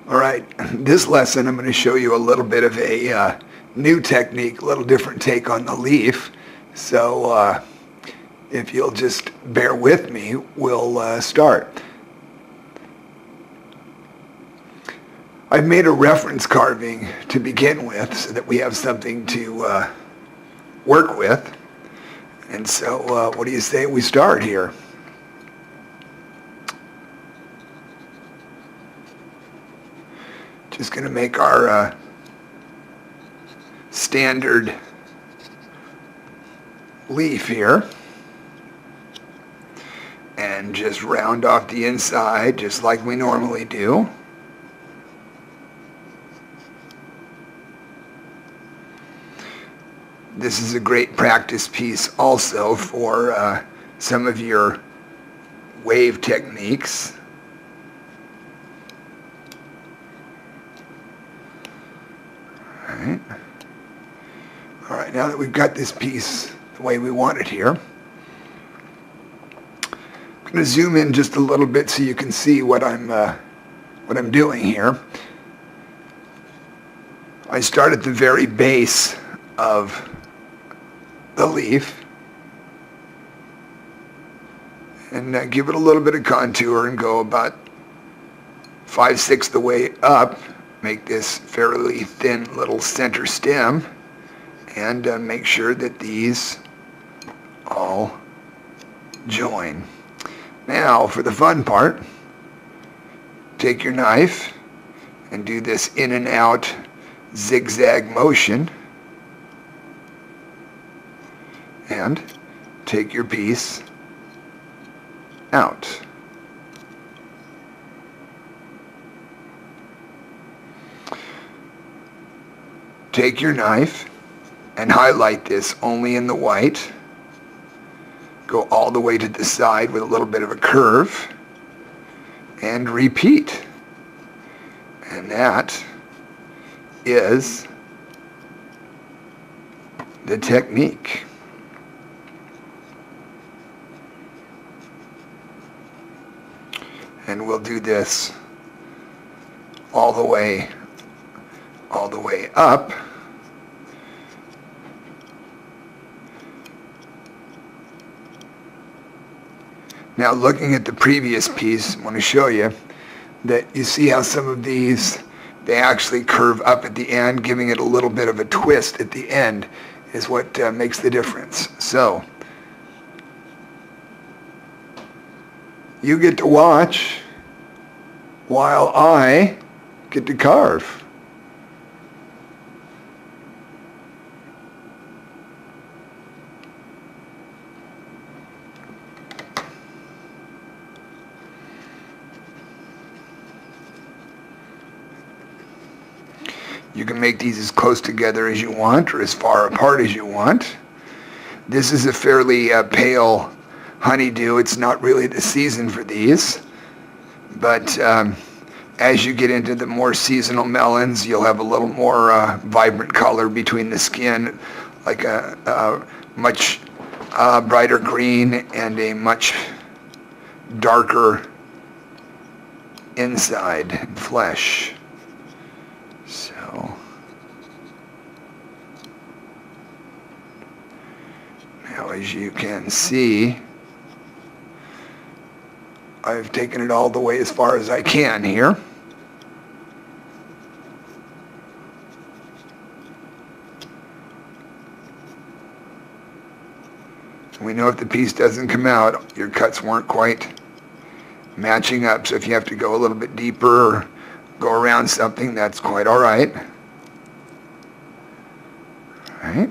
All right, this lesson I'm going to show you a little bit of a new technique, a little different take on the leaf. So if you'll just bear with me, we'll start. I've made a reference carving to begin with so that we have something to work with. And so what do you say we start here? Just going to make our standard leaf here and just round off the inside just like we normally do. This is a great practice piece also for some of your wave techniques. All right, now that we've got this piece the way we want it here, I'm going to zoom in just a little bit so you can see what I'm doing here. I start at the very base of the leaf and give it a little bit of contour and go about 5/6 the way up. Make this fairly thin little center stem and make sure that these all join. Now for the fun part, take your knife and do this in and out zigzag motion and take your piece out. Take your knife and highlight this only in the white. Go all the way to the side with a little bit of a curve and repeat. And that is the technique. And we'll do this all the way up. Now looking at the previous piece, I want to show you that you see how some of these, they actually curve up at the end, giving it a little bit of a twist at the end is what makes the difference. So you get to watch while I get to carve. You can make these as close together as you want or as far apart as you want. This is a fairly pale honeydew. It's not really the season for these. But as you get into the more seasonal melons, you'll have a little more vibrant color between the skin, like a much brighter green and a much darker inside flesh. So now as you can see, I've taken it all the way as far as I can here. We know if the piece doesn't come out, your cuts weren't quite matching up. So if you have to go a little bit deeper or go around something, that's quite all right. All right.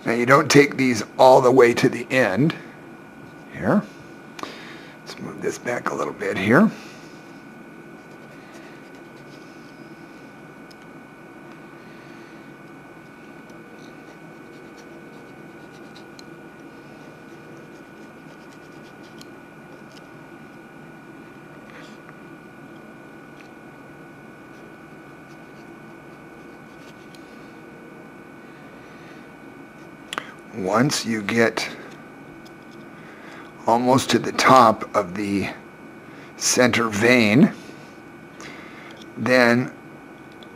Now you don't take these all the way to the end here. Let's move this back a little bit here. once you get almost to the top of the center vein, then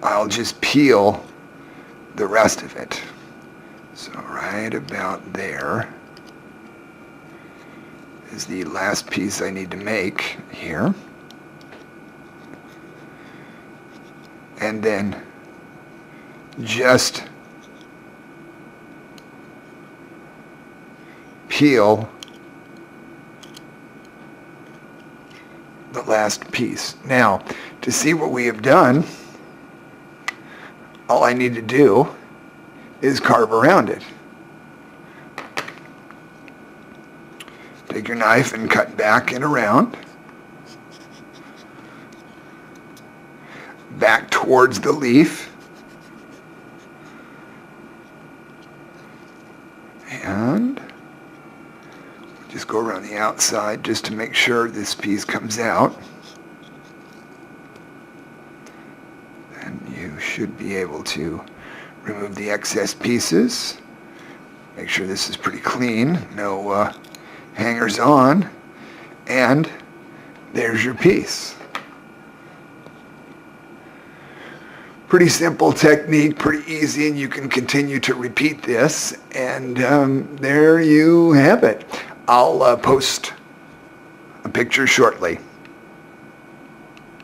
I'll just peel the rest of it. So right about there is the last piece I need to make here. And then just peel the last piece. Now, to see what we have done, all I need to do is carve around it. Take your knife and cut back and around. Back towards the leaf. And just go around the outside just to make sure this piece comes out. And you should be able to remove the excess pieces. Make sure this is pretty clean, no hangers on, and there's your piece. Pretty simple technique, pretty easy, and you can continue to repeat this, and there you have it. I'll post a picture shortly.